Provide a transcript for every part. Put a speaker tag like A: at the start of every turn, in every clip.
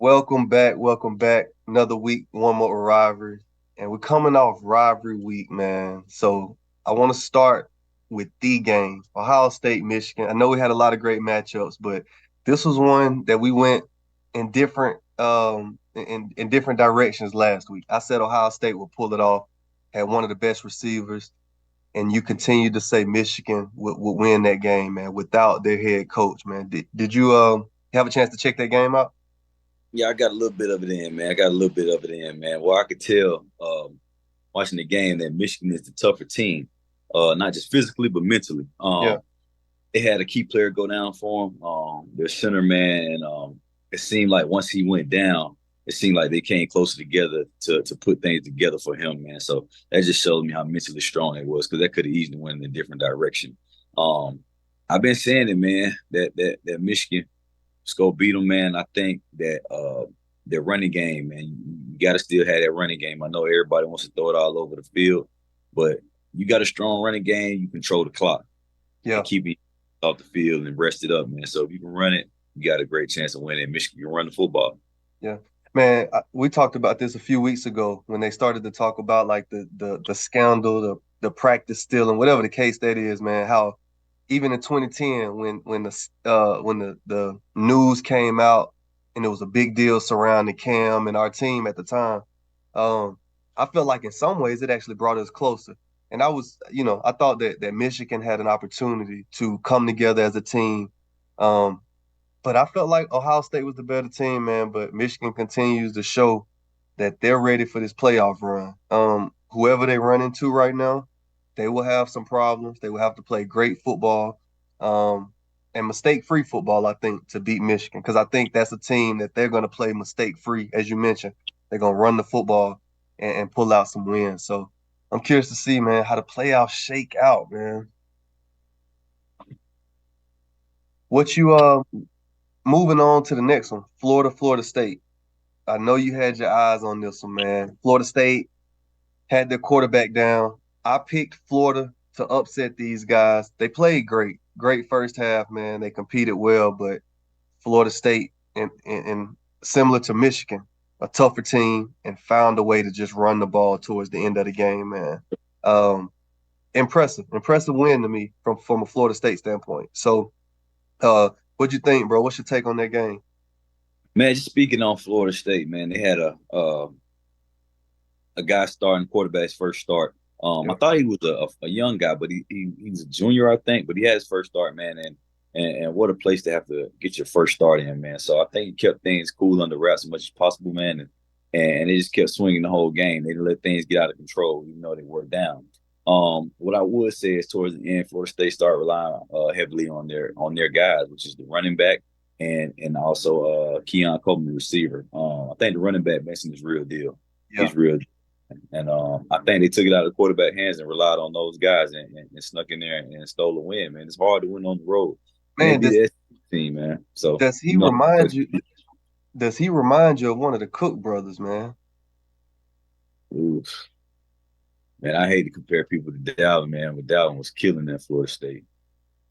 A: Welcome back. Welcome back. Another week, one more rivalry. And we're coming off rivalry week, man. So I want to start with the game, Ohio State, Michigan. I know we had a lot of great matchups, but this was one that we went in different different directions last week. I said Ohio State would pull it off, had one of the best receivers, and you continue to say Michigan would win that game, man, without their head coach, man. Did you have a chance to check that game out?
B: Yeah, I got a little bit of it in, man. I got a little bit of it in, man. Well, I could tell watching the game that Michigan is the tougher team, not just physically but mentally.
A: Yeah.
B: They had a key player go down for them, their center man, and it seemed like once he went down, it seemed like they came closer together to put things together for him, man. So that just showed me how mentally strong they was because that could have easily went in a different direction. Um, I've been saying it, man, that Michigan just go beat them, man. I think that their running game, man, you got to still have that running game. I know everybody wants to throw it all over the field, but you got a strong running game. You control the clock and
A: Yeah.
B: keep it off the field and rest it up, man. So if you can run it, you got a great chance of winning. Michigan can run the football.
A: Yeah, man, we talked about this a few weeks ago when they started to talk about like the scandal, the practice stealing, whatever the case that is, man. How even in 2010, when the news came out and it was a big deal surrounding Cam and our team at the time, um, I felt like in some ways it actually brought us closer. And I thought that Michigan had an opportunity to come together as a team. Um, but I felt like Ohio State was the better team, man. But Michigan continues to show that they're ready for this playoff run. Whoever they run into right now, they will have some problems. They will have to play great football, and mistake-free football, I think, to beat Michigan. Because I think that's a team that they're going to play mistake-free, as you mentioned. They're going to run the football and pull out some wins. So I'm curious to see, man, how the playoffs shake out, man. What you moving on to the next one, Florida State. I know you had your eyes on this one, man. Florida State had their quarterback down. I picked Florida to upset these guys. They played great, great first half, man. They competed well, but Florida State and similar to Michigan, a tougher team, and found a way to just run the ball towards the end of the game, man. Um, impressive win to me from a Florida State standpoint. So, what'd you think, bro? What's your take on that game?
B: Man, just speaking on Florida State, man, they had a guy starting quarterback's first start. I
A: Yeah,
B: thought he was a young guy, but he's a junior, I think. But he had his first start, man, and what a place to have to get your first start in, man. So I think he kept things cool under wraps as much as possible, man, and they just kept swinging the whole game. They didn't let things get out of control, even though they were down. What I would say is towards the end, Florida State started relying heavily on their guys, which is the running back and also Keon Coleman, the receiver. I think the running back Mason is real deal.
A: yeah,
B: He's real. And I think they took it out of the quarterback hands and relied on those guys and snuck in there and stole a win, man. It's hard to win on the road. And they
A: man.
B: beat
A: Does
B: the SEC team, man. So,
A: does he
B: you know,
A: remind you? Does he remind you of one of the Cook brothers, man?
B: oof, man, I hate to compare people to Dalvin, man, but Dalvin was killing that Florida State.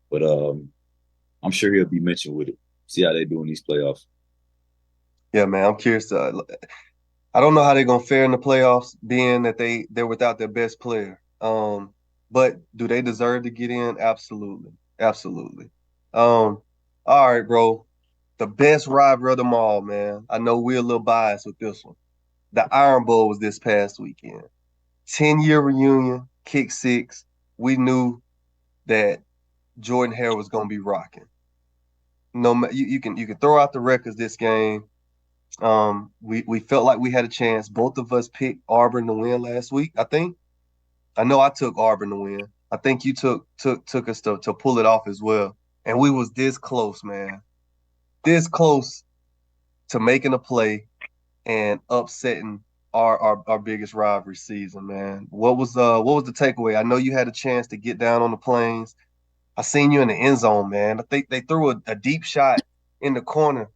B: But I'm sure he'll be mentioned with it. See how they do in these playoffs.
A: Yeah, man. I'm curious. I don't know how they're gonna fare in the playoffs, being that they're without their best player. But do they deserve to get in? Absolutely, absolutely. All right, bro. The best rivalry of them all, man. I know we're a little biased with this one. The Iron Bowl was this past weekend. 10-year reunion, kick six. We knew that Jordan Hare was gonna be rocking. No, you can throw out the records this game. We felt like we had a chance. Both of us picked Auburn to win last week. I think. I know I took Auburn to win. I think you took us to pull it off as well. And we was this close, man. This close to making a play and upsetting our biggest rivalry season, man. What was the takeaway? I know you had a chance to get down on the plains. I seen you in the end zone, man. I think they threw a deep shot in the corner,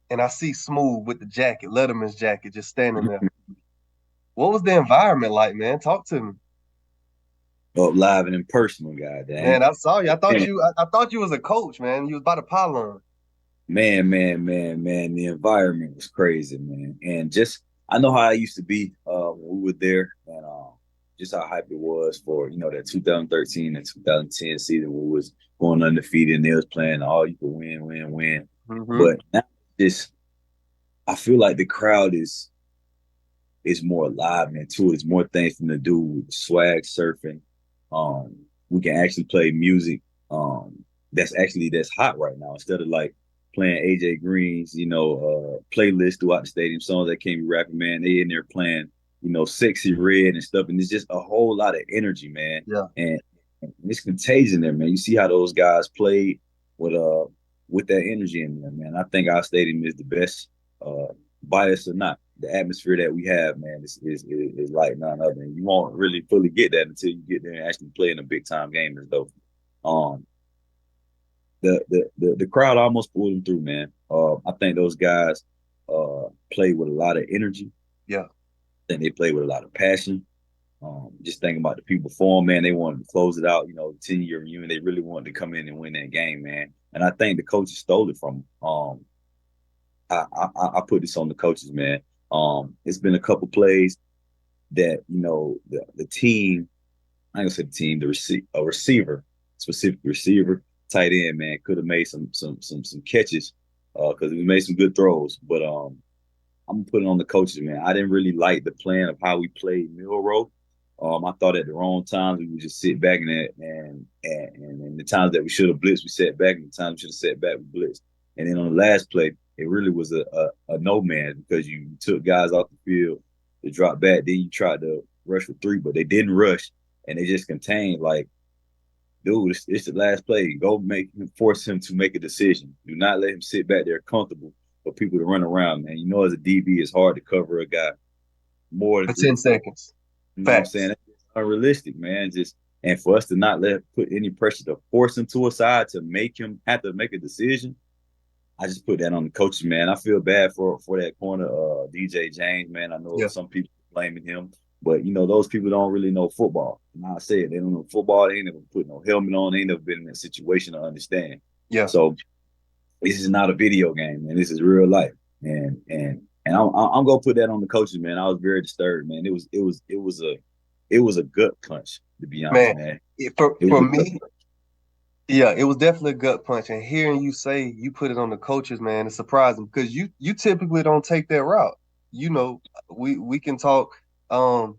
A: and I see Smooth with the jacket, Letterman's jacket, just standing there. What was the environment like, man? Talk to me.
B: Up live and in person, guy,
A: Man,
B: dang.
A: I saw you. I thought you was a coach, man. You was by the pylon.
B: man. The environment was crazy, man. And just I know how I used to be when we were there, and just how hype it was for that 2013 and 2010 season when we was going undefeated and they was playing all you could win, win, win.
A: Mm-hmm.
B: But now this, I feel like the crowd is more alive and into it. There's more things for them to do with swag surfing. We can actually play music that's hot right now instead of like playing AJ Green's playlist throughout the stadium, songs that can't be rapping, man. They in there playing Sexy Red and stuff, and it's just a whole lot of energy, man.
A: Yeah.
B: And it's contagion there, man. You see how those guys played with uh with that energy in there, man. I think our stadium is the best, bias or not. The atmosphere that we have, man, is like none other. And you won't really fully get that until you get there and actually play in a big time game as though. Um, the crowd almost pulled them through, man. I think those guys play with a lot of energy.
A: Yeah.
B: I think they play with a lot of passion. Just thinking about the people before them, man, they wanted to close it out. 10-year reunion. They really wanted to come in and win that game, man. And I think the coaches stole it from them. I put this on the coaches, man. It's been a couple plays that the team. I ain't gonna say the team, a receiver, specific receiver, tight end, man, could have made some catches because we made some good throws. But I'm gonna put it on the coaches, man. I didn't really like the plan of how we played Milrow. I thought at the wrong times we would just sit back and the times that we should have blitzed, we sat back, and the times we should have sat back, we blitzed. And then on the last play, it really was a no man because you took guys off the field to drop back, then you tried to rush for three, but they didn't rush and they just contained like, dude, it's the last play. Go force him to make a decision. Do not let him sit back there comfortable for people to run around, man. As a DB, it's hard to cover a guy more than
A: For
B: three.
A: 10 seconds.
B: You know what I'm saying?
A: Facts.
B: That's unrealistic, man. Just and for us to not let put any pressure to force him to a side to make him have to make a decision. I just put that on the coaches, man. I feel bad for that corner, DJ James, man. I know
A: Yeah.
B: some people blaming him, but those people don't really know football. And I said they don't know football. They ain't never put no helmet on. They ain't never been in that situation to understand.
A: Yeah.
B: So this is not a video game, man. This is real life, and I'm gonna put that on the coaches, man. I was very disturbed, man. It was a gut punch, to be honest,
A: Man,
B: man.
A: for
B: It was a gut
A: me, yeah, it was definitely a gut punch. And hearing you say you put it on the coaches, man, it's surprising because you typically don't take that route. You know, we can talk and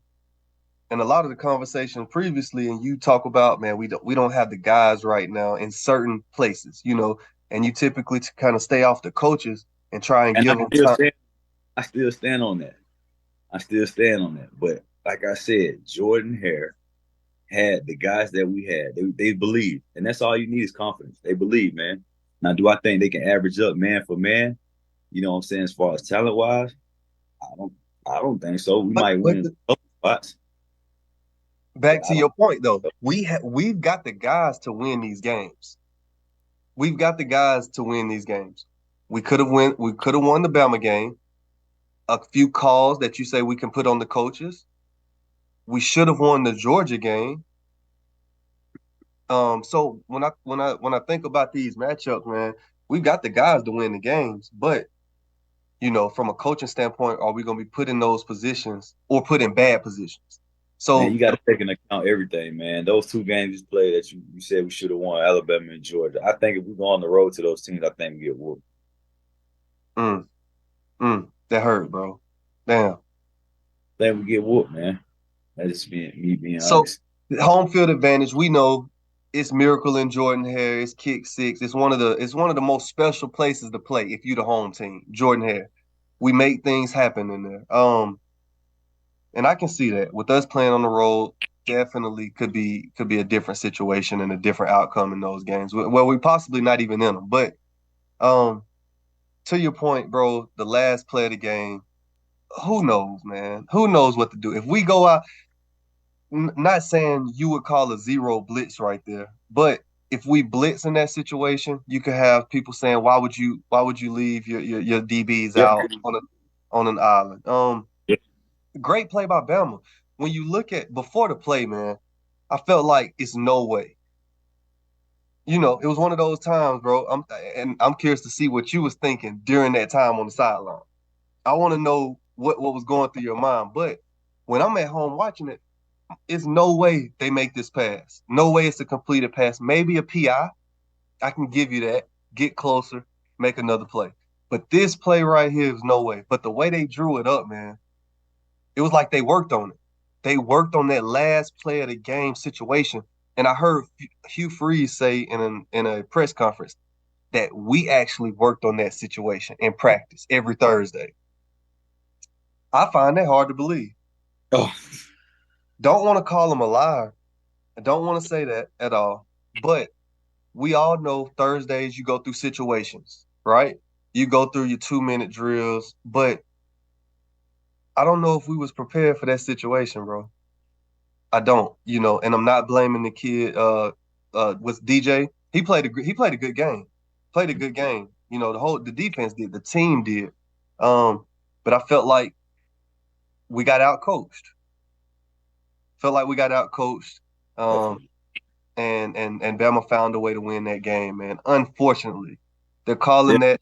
A: a lot of the conversation previously, and you talk about, man, we don't have the guys right now in certain places, and you typically kind of stay off the coaches and try and
B: and
A: give them time.
B: I still stand on that. I still stand on that. But like I said, Jordan Hare had the guys that we had. They believe, and that's all you need is confidence. They believe, man. Now, do I think they can average up man for man? You know what I'm saying? As far as talent wise, I don't. I don't think so. We
A: But
B: might
A: but
B: win a couple spots, but
A: back to
B: I don't.
A: your point though, we've got the guys to win these games. We've got the guys to win these games. We could have won the Bama game. A few calls that you say we can put on the coaches. We should have won the Georgia game. So when I think about these matchups, man, we've got the guys to win the games, but from a coaching standpoint, are we going to be put in those positions or put in bad positions?
B: Man,
A: So
B: you got to take into account everything, man. Those two games you played that you said we should have won, Alabama and Georgia. I think if we go on the road to those teams, I think we get whooped.
A: mm, that hurt, bro. Damn.
B: I think we get whooped, man. That's just me being
A: So
B: honest.
A: the home field advantage, we know it's Miracle in Jordan Hare, it's Kick Six. It's one of the most special places to play if you're the home team, Jordan Hare. We make things happen in there. And I can see that with us playing on the road, definitely could be a different situation and a different outcome in those games. Well, we possibly not even in them. But um, to your point, bro, the last play of the game, who knows, man? Who knows what to do? If we go out, not saying you would call a zero blitz right there, but if we blitz in that situation, you could have people saying, "Why would you leave your DBs
B: Yeah.
A: out on an island?"
B: Yeah.
A: Great play by Bama. When you look at before the play, man, I felt like it's no way. it was one of those times, bro. I'm curious to see what you was thinking during that time on the sideline. I want to know what was going through your mind. But when I'm at home watching it, it's no way they make this pass. No way it's a completed pass. Maybe a PI. I can give you that. Get closer, make another play. But this play right here is no way. But the way they drew it up, man, it was like they worked on it. They worked on that last play of the game situation. And I heard Hugh Freeze say in a press conference that we actually worked on that situation in practice every Thursday. I find that hard to believe.
B: Oh,
A: Don't want to call him a liar. I don't want to say that at all. But we all know Thursdays you go through situations, right? You go through your 2-minute drills, but I don't know if we was prepared for that situation, bro. I don't, and I'm not blaming the kid. Was DJ? He played a good game. Played a good game. The defense did, the team did. But I felt like we got out coached. Felt like we got out coached. Um,
B: definitely.
A: and Bama found a way to win that game, man. Unfortunately, they're
B: Yeah,
A: calling that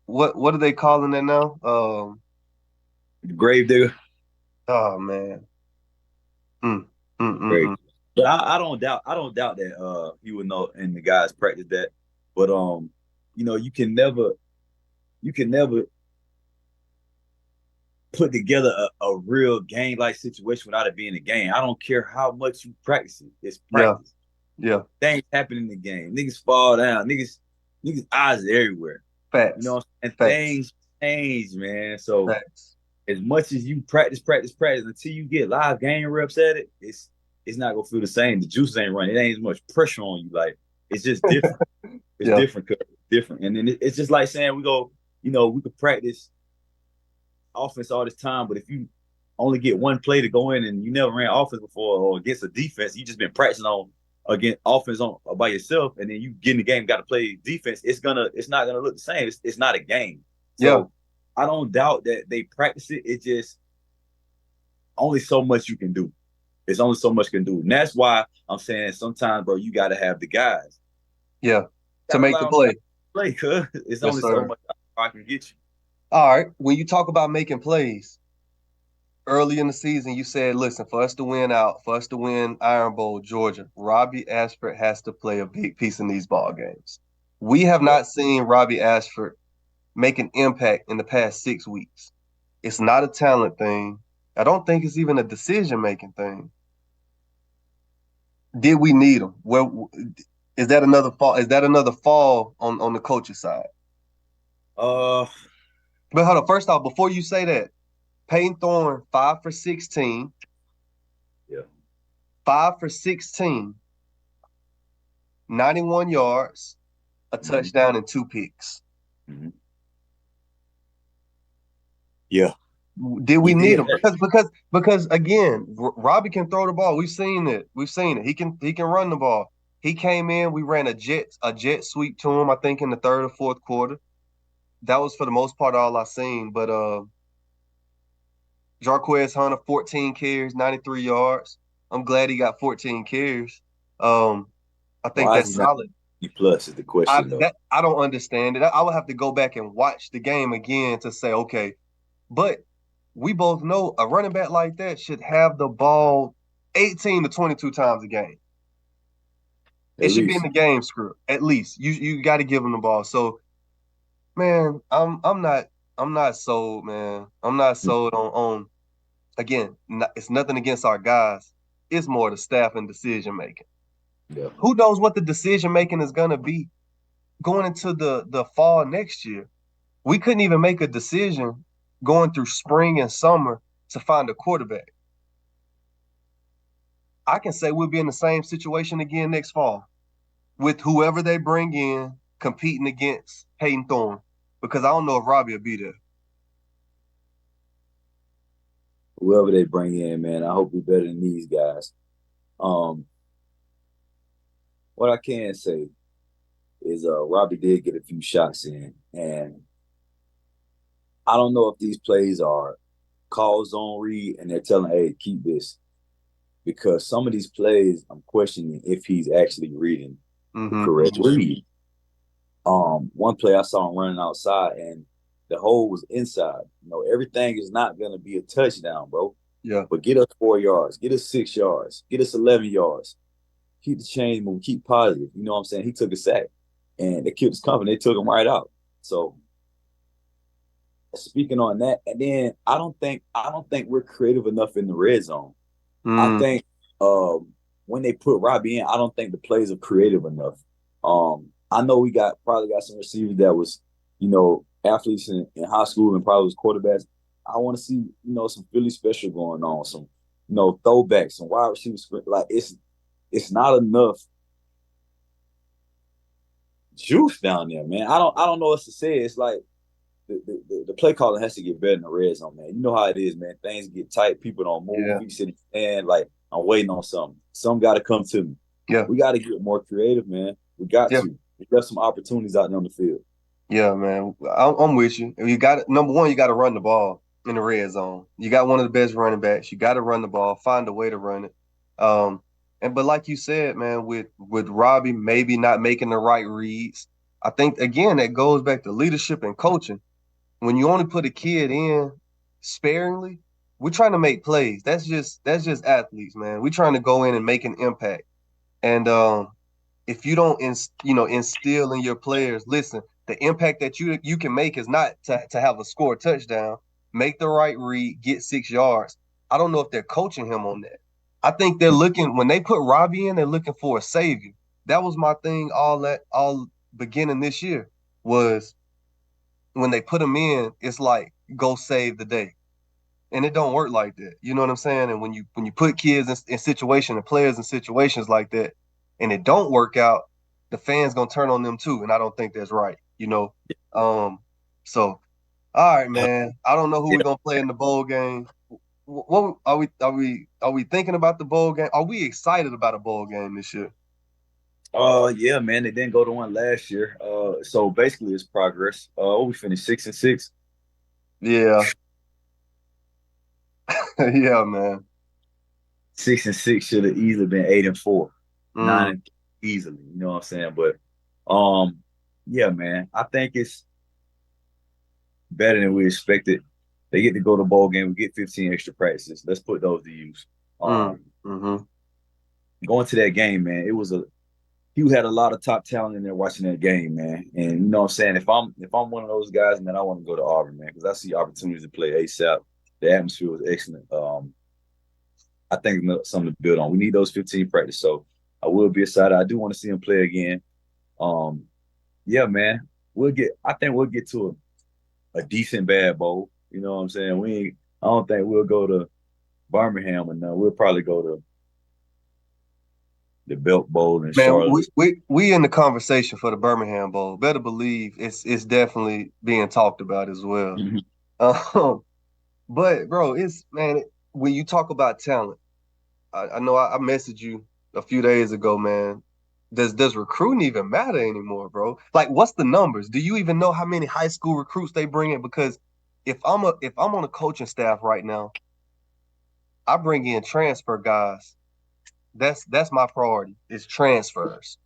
A: what are they calling that now?
B: grave digger.
A: Oh man. Mm,
B: Great.
A: mm.
B: But I don't doubt that he would know and the guys practice that. But you can never put together a real game like situation without it being a game. I don't care how much you practice it. It's
A: Yeah,
B: practice.
A: yeah.
B: Things happen in the game. Niggas fall down. Niggas eyes are everywhere.
A: Facts,
B: And
A: facts,
B: things change, man. So
A: facts.
B: as much as you practice until you get live game reps at it, it's not gonna feel the same. The juice ain't running. It ain't as much pressure on you. Like it's just different. It's
A: Yeah,
B: different. Different. And then it's just like saying we could practice offense all this time, but if you only get one play to go in and you never ran offense before or against a defense, you just been practicing on against offense on by yourself, and then you get in the game, got to play defense. It's not gonna look the same. It's not a game.
A: yeah,
B: So I don't doubt that they practice it. It just only so much you can do. It's only so much you can do, and that's why I'm saying sometimes, bro, you got to have the guys.
A: yeah.
B: You
A: To
B: got to
A: make
B: rely
A: the
B: on the guys
A: play.
B: to play, cuz it's
A: Yes,
B: only so
A: sir.
B: much I can get you.
A: All right. When you talk about making plays early in the season, you said, listen, for us to win Iron Bowl, Georgia, Robbie Ashford has to play a big piece in these ball games. We have
B: Yeah,
A: not seen Robbie Ashford make an impact in the past 6 weeks. It's not a talent thing. I don't think it's even a decision making thing. Did we need him? Well, is that another fall? Is that another fall on the coach's side?
B: uh,
A: But hold on. First off, before you say that, Peyton Thorne 5 for 16,
B: yeah.
A: 5 for 16, 91 yards, a
B: Mm-hmm.
A: touchdown, and 2 picks.
B: Mm-hmm. Yeah,
A: Did we
B: he
A: need
B: did.
A: him? Because again, Robbie can throw the ball. We've seen it. We've seen it. He can run the ball. He came in. We ran a jet sweep to him. I think in the third or fourth quarter. That was for the most part all I seen. But Jarquez Hunter 14 carries, 93 yards. I'm glad he got 14 carries. Um, I think
B: Why is he
A: that's
B: not
A: solid.
B: B plus is the
A: I
B: question though.
A: that I don't understand it. I would have to go back and watch the game again to say okay. But we both know a running back like that should have the ball 18 to 22 times a game. It
B: At
A: should be in
B: least.
A: the game script at least. You got to give him the ball. So man, I'm not sold, man. I'm not sold on again. It's nothing against our guys. It's more the staff and decision making.
B: Yeah.
A: Who knows what the decision making is gonna be going into the fall next year? We couldn't even make a decision going through spring and summer to find a quarterback. I can say we'll be in the same situation again next fall with whoever they bring in competing against Peyton Thorne because I don't know if Robbie will be there.
B: Whoever they bring in, man, I hope we're better than these guys. Um, what I can say is Robbie did get a few shots in, and I don't know if these plays are call zone read and they're telling, hey, keep this. because some of these plays, I'm questioning if he's actually reading the
A: Mm-hmm.
B: correct read. One play I saw him running outside and the hole was inside. Everything is not gonna be a touchdown, bro.
A: Yeah.
B: But get us 4 yards, get us 6 yards, get us 11 yards. Keep the chain moving, keep positive. You know what I'm saying? He took a sack and they kept his company. They took him right out. So speaking on that, and then I don't think we're creative enough in the red zone. I
A: Mm.
B: think when they put Robbie in, I don't think the plays are creative enough. I know we probably got some receivers that was, athletes in high school and probably was quarterbacks. I want to see, some Philly special going on, some, throwbacks, some wide receivers. Like it's not enough juice down there, man. I don't know what to say. It's like the play calling has to get better in the red zone, man. You know how it is, man. Things get tight, people don't move,
A: Yeah.
B: you sit and like I'm waiting on something. Some got to come to me.
A: Yeah.
B: We got to get more creative, man. We got
A: Yeah.
B: to. We got some opportunities out there on the field.
A: Yeah, man. I'm with you. You got number one, you got to run the ball in the red zone. You got one of the best running backs. You got to run the ball. Find a way to run it. Um, but like you said, man, with Robbie maybe not making the right reads, I think again that goes back to leadership and coaching. When you only put a kid in sparingly, we're trying to make plays. That's just athletes, man. We're trying to go in and make an impact. And if you don't instill in your players, listen, the impact that you can make is not to have a score touchdown, make the right read, get 6 yards. I don't know if they're coaching him on that. I think they're looking when they put Robbie in, they're looking for a savior. That was my thing all beginning this year was when they put him in, it's like go save the day. And it don't work like that. You know what I'm saying? And when you put kids in situations and players in situations like that, and it don't work out, the fans gonna turn on them too. And I don't think that's right. Um. So all right, man. I don't know who
B: Yeah.
A: we're gonna play in the bowl game. What are we thinking about the bowl game? Are we excited about a bowl game this year?
B: Yeah, man. They didn't go to one last year. So basically it's progress. We finished 6-6.
A: Yeah, yeah, man.
B: 6-6 should have easily been 8-4, nine
A: Mm,
B: and easily. You know what I'm saying? But um, yeah, man. I think it's better than we expected. They get to go to bowl game. We get 15 extra practices. Let's put those to use.
A: mm-hmm.
B: Going to that game, man, you had a lot of top talent in there watching that game, man. And you know what I'm saying? If I'm one of those guys, man, I want to go to Auburn, man, because I see opportunities to play ASAP. The atmosphere was excellent. I think something to build on. We need those 15 practice. So I will be excited. I do want to see him play again. Um, yeah, man. I think we'll get to a decent bad bowl. You know what I'm saying? I don't think we'll go to Birmingham, and we'll probably go to the Belt Bowl in
A: Man,
B: Charlotte.
A: we in the conversation for the Birmingham Bowl. Better believe it's definitely being talked about as well.
B: Mhm.
A: Um, but bro, it's man, when you talk about talent, I know I messaged you a few days ago, man. Does recruiting even matter anymore, bro? Like, what's the numbers? Do you even know how many high school recruits they bring in? Because if I'm on a coaching staff right now, I bring in transfer guys. That's my priority. Is transfers.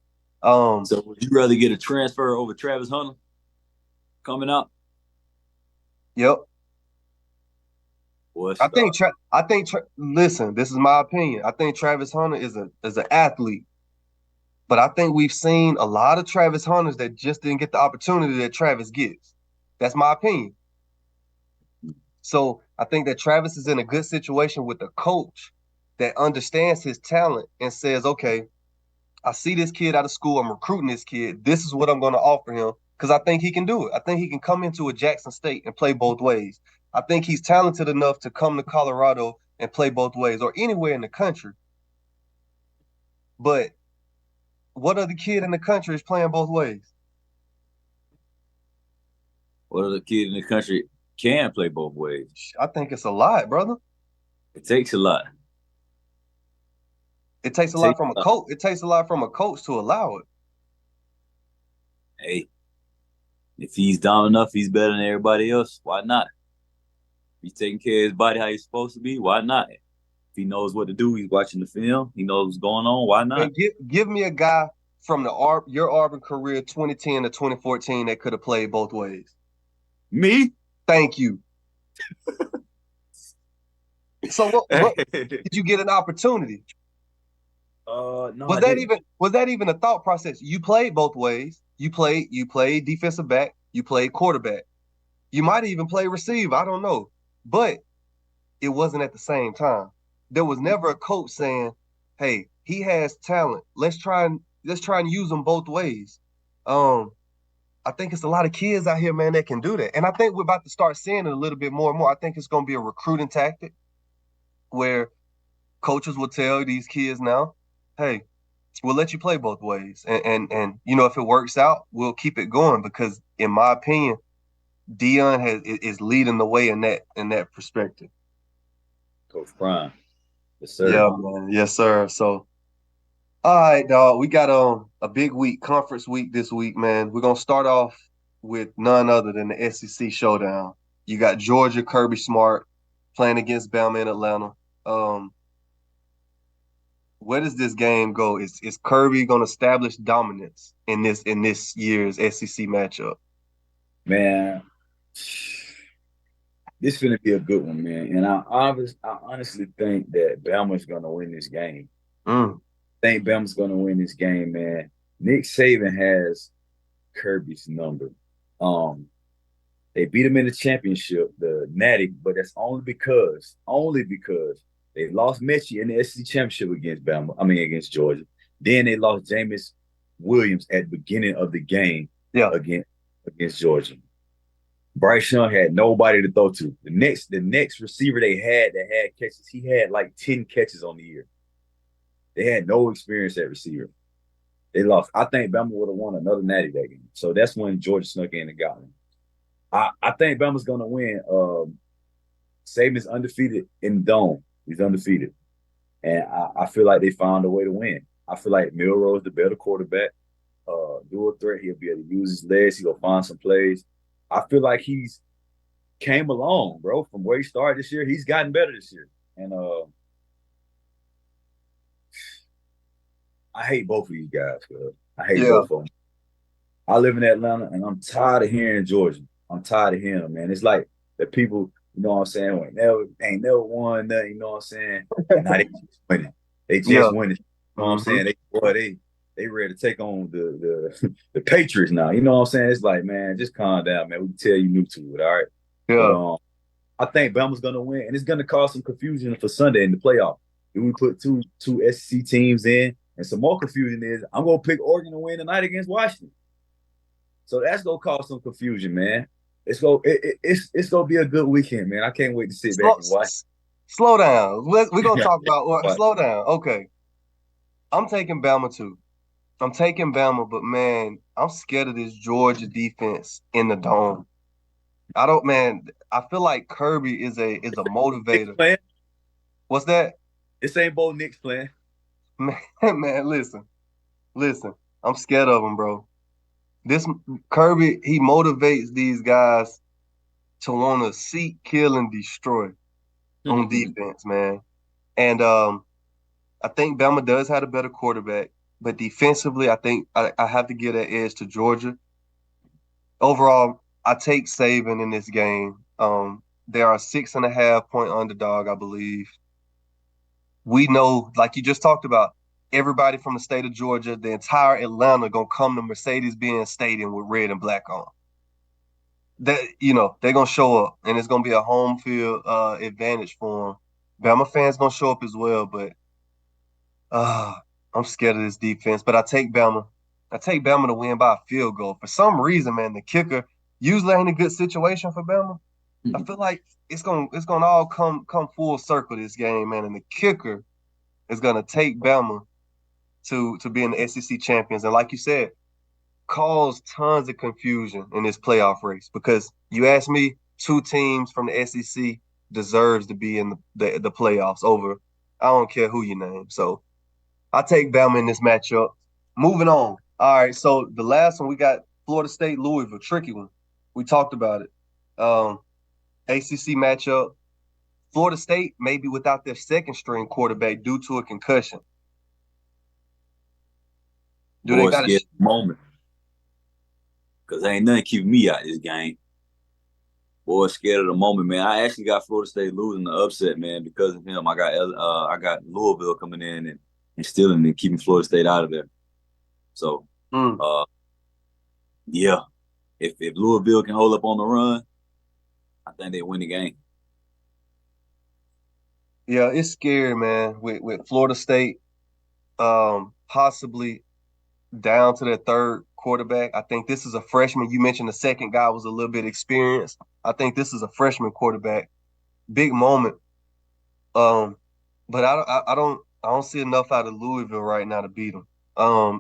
A: Um,
B: So would you rather get a transfer over Travis Hunter coming out?
A: yep.
B: Boy,
A: I think
B: stop.
A: listen, this is my opinion. I think Travis Hunter is an athlete, but I think we've seen a lot of Travis Hunters that just didn't get the opportunity that Travis gets. That's my opinion. So I think that Travis is in a good situation with a coach that understands his talent and says, okay, I see this kid out of school. I'm recruiting this kid. This is what I'm going to offer him because I think he can do it. I think he can come into a Jackson State and play both ways. I think he's talented enough to come to Colorado and play both ways or anywhere in the country. But what other kid in the country is playing both ways?
B: What other kid in the country can play both ways?
A: I think it's a lot, brother.
B: It takes a lot.
A: It takes
B: It
A: a lot
B: takes
A: from a
B: a lot.
A: coach. It takes a lot from a coach to allow it.
B: Hey, if he's down enough, he's better than everybody else. Why not? He's taking care of his body how he's supposed to be. Why not? If he knows what to do, he's watching the film. He knows what's going on. Why not?
A: And give me a guy from your Auburn career, 2010 to 2014, that could have played both ways.
B: Me?
A: Thank you. So what
B: Hey.
A: did you get an opportunity?
B: No,
A: Was
B: I
A: that
B: didn't.
A: even a thought process? You played both ways. You played defensive back, you played quarterback. You might even play receiver, I don't know. But it wasn't at the same time. There was never a coach saying, "Hey, he has talent. Let's try and use him both ways." Um, I think it's a lot of kids out here, man, that can do that. And I think we're about to start seeing it a little bit more and more. I think it's going to be a recruiting tactic where coaches will tell these kids now, "Hey, we'll let you play both ways, and if it works out, we'll keep it going." Because in my opinion, Dion is leading the way in that perspective.
B: Coach Prime. Yes,
A: Yeah,
B: sir.
A: man. Yes, sir. So, all right, dog. We got a big week, conference week this week, man. We're gonna start off with none other than the SEC showdown. You got Georgia, Kirby Smart playing against Bama in Atlanta. Um, where does this game go? Is Kirby gonna establish dominance in this year's SEC matchup?
B: Man, this is gonna be a good one, man. And I honestly think that Bama's gonna win this game.
A: Mm,
B: I think Bama's gonna win this game, man. Nick Saban has Kirby's number. Um, they beat him in the championship, the Natty, but that's only because they lost Mechie in the SEC championship against Bama. I mean against Georgia. Then they lost Jameis Williams at the beginning of the game
A: yeah,
B: against Georgia. Bryce Young had nobody to throw to. The next receiver they had that had catches, he had like 10 catches on the year. They had no experience at receiver. They lost. I think Bama would have won another natty that game. So that's when Georgia snuck in and got them. I think Bama's gonna win. Saban's undefeated in the dome. He's undefeated. And I feel like they found a way to win. I feel like Milroe's the better quarterback. Dual threat, he'll be able to use his legs, he'll find some plays. I feel like he's came along, bro, from where he started this year. He's gotten better this year. And I hate both of these guys, bro. I hate
A: yeah.
B: both of them. I live in Atlanta and I'm tired of hearing Georgia. I'm tired of hearing them, man. It's like the people, you know what I'm saying, ain't never won nothing, you know what I'm saying? And now they just winning. They
A: Yeah.
B: just winning. You know what I'm
A: Hmm.
B: saying? They ready to take on the Patriots now. You know what I'm saying? It's like, man, just calm down, man. We can tell you new to it, all right? But
A: Yeah.
B: I think Bama's gonna win, and it's gonna cause some confusion for Sunday in the playoff. Do we put two SEC teams in? And some more confusion is I'm gonna pick Oregon to win tonight against Washington. So that's gonna cause some confusion, man. It's gonna be a good weekend, man. I can't wait to sit back
A: Slow,
B: and watch.
A: slow down. We're gonna
B: Yeah,
A: talk about
B: watch.
A: slow down. Okay, I'm taking Bama too. I'm taking Bama, but man, I'm scared of this Georgia defense in the dome. I don't, man. I feel like Kirby is a
B: Knicks
A: motivator.
B: playing.
A: What's that?
B: This ain't both Knicks playing.
A: Man, man, listen. I'm scared of him, bro. This Kirby, he motivates these guys to want to seek, kill, and destroy on defense, man. And I think Bama does have a better quarterback, but defensively, I think I have to give that edge to Georgia. Overall, I take Saban in this game. They are a 6.5 point underdog, I believe. We know, like you just talked about, everybody from the state of Georgia, the entire Atlanta, gonna come to Mercedes-Benz Stadium with red and black on. That they're gonna show up, and it's gonna be a home field advantage for them. Bama fans gonna show up as well, but uh, I'm scared of this defense. But I take Bama. I take Bama to win by a field goal. For some reason, man, the kicker usually ain't a good situation for Bama. I feel like it's gonna all come full circle this game, man, and the kicker is gonna take Bama to being the SEC champions. And like you said, cause tons of confusion in this playoff race because you ask me, two teams from the SEC deserves to be in the playoffs over. I don't care who you name. So I take Bama in this matchup. Moving on. All right. So the last one we got Florida State, Louisville, tricky one. We talked about it. ACC matchup. Florida State may be without their second string quarterback due to a concussion. Do they
B: Boy,
A: got a
B: scared at the moment because ain't nothing keeping me out of this game. Boy, scared of the moment, man. I actually got Florida State losing the upset, man, because of him. I got Louisville coming in and stealing and keeping Florida State out of there. So,
A: mm,
B: uh, yeah, if Louisville can hold up on the run, I think they win the game.
A: yeah, it's scary, man, with Florida State possibly down to their third quarterback. I think this is a freshman. You mentioned the second guy was a little bit experienced. I think this is a freshman quarterback. Big moment. Um, but I don't see enough out of Louisville right now to beat them.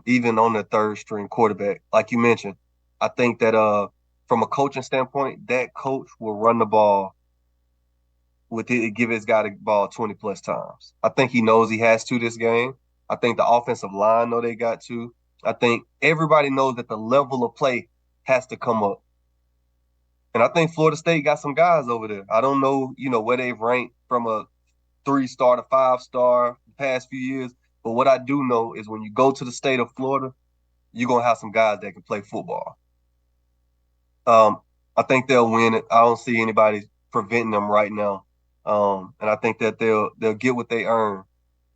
A: Even on the third string quarterback, like you mentioned, I think that from a coaching standpoint, that coach will run the ball with it, give his guy the ball 20 plus times. I think he knows he has to this game. I think the offensive line know they got to. I think everybody knows that the level of play has to come up. And I think Florida State got some guys over there. I don't know, where they've ranked from a 3-star to 5-star the past few years. But what I do know is when you go to the state of Florida, you're gonna have some guys that can play football. I think they'll win it. I don't see anybody preventing them right now. And I think that they'll get what they earn,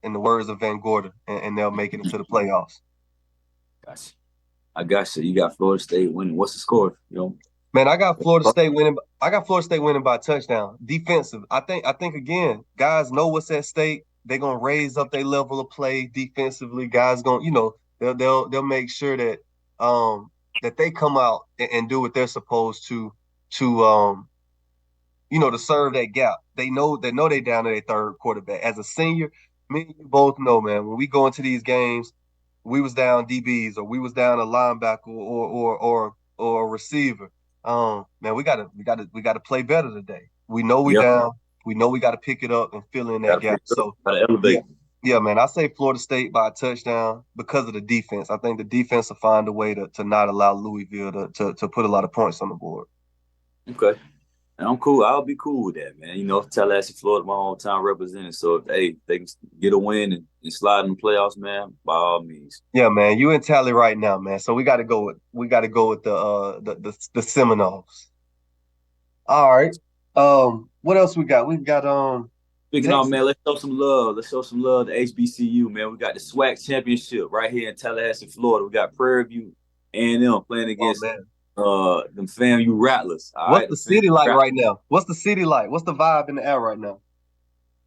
A: in the words of Van Gorder, and they'll make it into the playoffs.
B: Gotcha. I got you. You got Florida State winning. What's the score?
A: Man, I got Florida State winning. I got Florida State winning by a touchdown. Defensive. I think again, guys know what's at stake. They're gonna raise up their level of play defensively. Guys gonna, they'll make sure that they come out and do what they're supposed to serve that gap. They know they down to their third quarterback. As a senior, me and you both know, man, when we go into these games, we was down DBs or we was down a linebacker or a receiver. Man, we gotta play better today. We know we
B: Yep.
A: down. We know we gotta pick it up and fill in that
B: Got to pick
A: gap.
B: it up.
A: So
B: Got to
A: yeah.
B: elevate.
A: Yeah, man. I say Florida State by a touchdown because of the defense. I think the defense will find a way to not allow Louisville to put a lot of points on the board.
B: Okay. And I'm cool. I'll be cool with that, man. Tallahassee, Florida, my hometown representing. So if they can get a win and slide in the playoffs, man, by all means.
A: Yeah, man, you in Tally right now, man. So we got to go with the Seminoles. All right. What else we got? We've got
B: Speaking of,
A: Texas.
B: man, let's show some love. Let's show some love to HBCU, man. We got the SWAC championship right here in Tallahassee, Florida. We got Prairie View A&M playing
A: Oh
B: against
A: man,
B: them FAMU Rattlers. All
A: what's
B: right,
A: the
B: them FAMU
A: city like
B: Rattlers.
A: right now? What's the city like? What's the vibe in the air right now?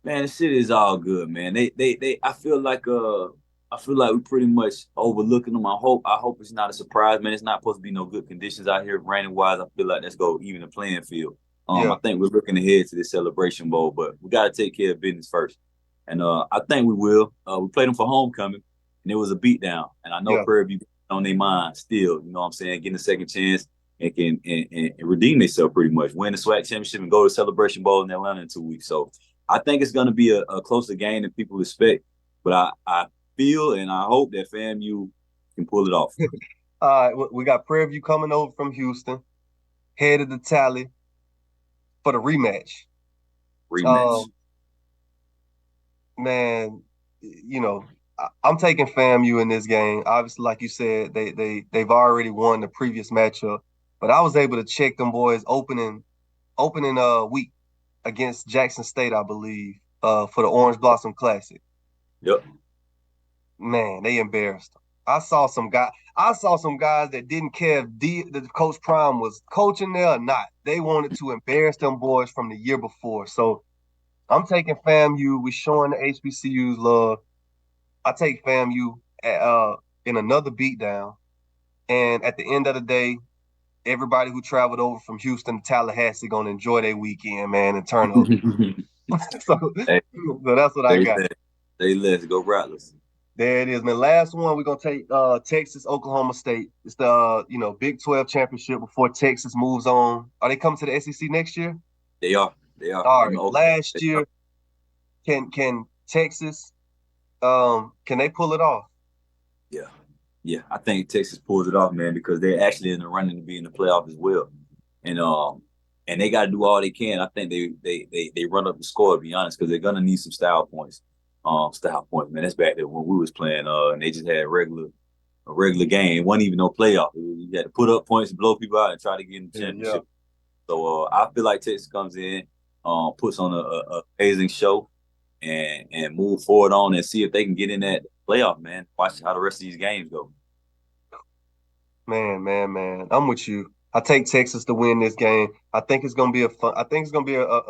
B: Man, the city is all good, man. They I feel like we pretty much overlooking them. I hope it's not a surprise, man. It's not supposed to be no good conditions out here raining wise. I feel like let's go even the playing field. I
A: Yeah,
B: think we're looking ahead to this celebration bowl, but we gotta take care of business first. And I think we will. We played them for homecoming and it was a beatdown. And I know
A: yeah.
B: Prairie View on their mind still, you know what I'm saying, getting a second chance and can and redeem themselves pretty much, win the SWAC championship and go to Celebration Bowl in Atlanta in 2 weeks. So I think it's going to be a closer game than people expect, but I feel and I hope that FAMU can pull it off.
A: All right, we got Prairie View coming over from Houston, headed to Tally for the rematch.
B: Rematch.
A: Um, man, I'm taking FAMU in this game. Obviously, like you said, they've already won the previous matchup, but I was able to check them boys opening week against Jackson State, I believe, for the Orange Blossom Classic.
B: Yep.
A: Man, they embarrassed them. I saw some guys that didn't care if the Coach Prime was coaching there or not. They wanted to embarrass them boys from the year before. So I'm taking FAMU. We showing the HBCUs love. I take FAMU in another beatdown. And at the end of the day, everybody who traveled over from Houston to Tallahassee gonna enjoy their weekend, man, and turn up. so,
B: Hey,
A: so that's what I
B: they
A: got.
B: let they let's go Rattlers.
A: There it is, man. Last one, we're gonna take Texas, Oklahoma State. It's the Big 12 championship before Texas moves on. Are they coming to the SEC next year?
B: They are. They are.
A: All
B: Them
A: right.
B: the Oklahoma
A: Last
B: State are.
A: year, can Texas can they pull it off?
B: Yeah. Yeah. I think Texas pulls it off, man, because they're actually in the running to be in the playoff as well. And and they got to do all they can. I think they run up the score, to be honest, because they're gonna need some style points. Style points, man. That's back there when we was playing. And they just had a regular game. It wasn't even no playoff. You had to put up points, blow people out, and try to get in the
A: Yeah, yeah.
B: championship. So I feel like Texas comes in, puts on a amazing show, and move forward on and see if they can get in that playoff. Man, watch how the rest of these games go.
A: Man. I'm with you. I take Texas to win this game. I think it's gonna be a fun. I think it's gonna be a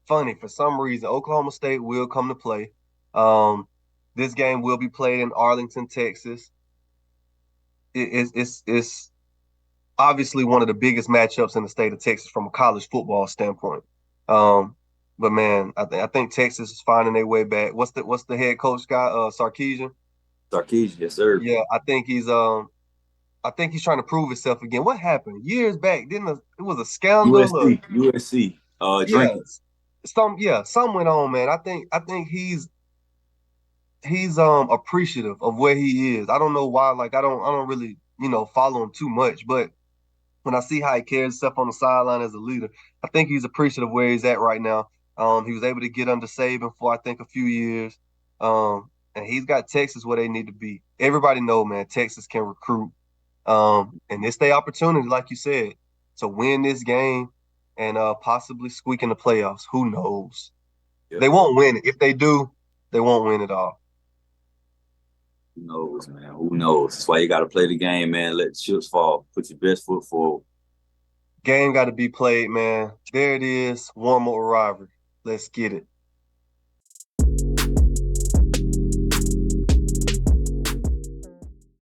A: funny for some reason. Oklahoma State will come to play. Um, this game will be played in Arlington, Texas. It's obviously one of the biggest matchups in the state of Texas from a college football standpoint. Um, but man, I think Texas is finding their way back. What's the head coach guy? Sarkisian.
B: Sarkeesian, yes sir.
A: Yeah, I think he's trying to prove himself again. What happened years back? It was a scandal? Or,
B: USC,
A: yeah,
B: drinking.
A: some went on, man. I think he's appreciative of where he is. I don't know why. Like I don't really follow him too much, but when I see how he carries himself on the sideline as a leader, I think he's appreciative where he's at right now. He was able to get under Saban for I think a few years, and he's got Texas where they need to be. Everybody know, man, Texas can recruit, and it's their opportunity, like you said, to win this game and possibly squeak in the playoffs. Who knows?
B: Yeah,
A: They won't win it. If they do, they won't win it all.
B: who knows, man? Who knows? That's why you got to play the game, man. Let the chips fall. Put your best foot forward.
A: Game got to be played, man. There it is. One more rivalry. Let's get it.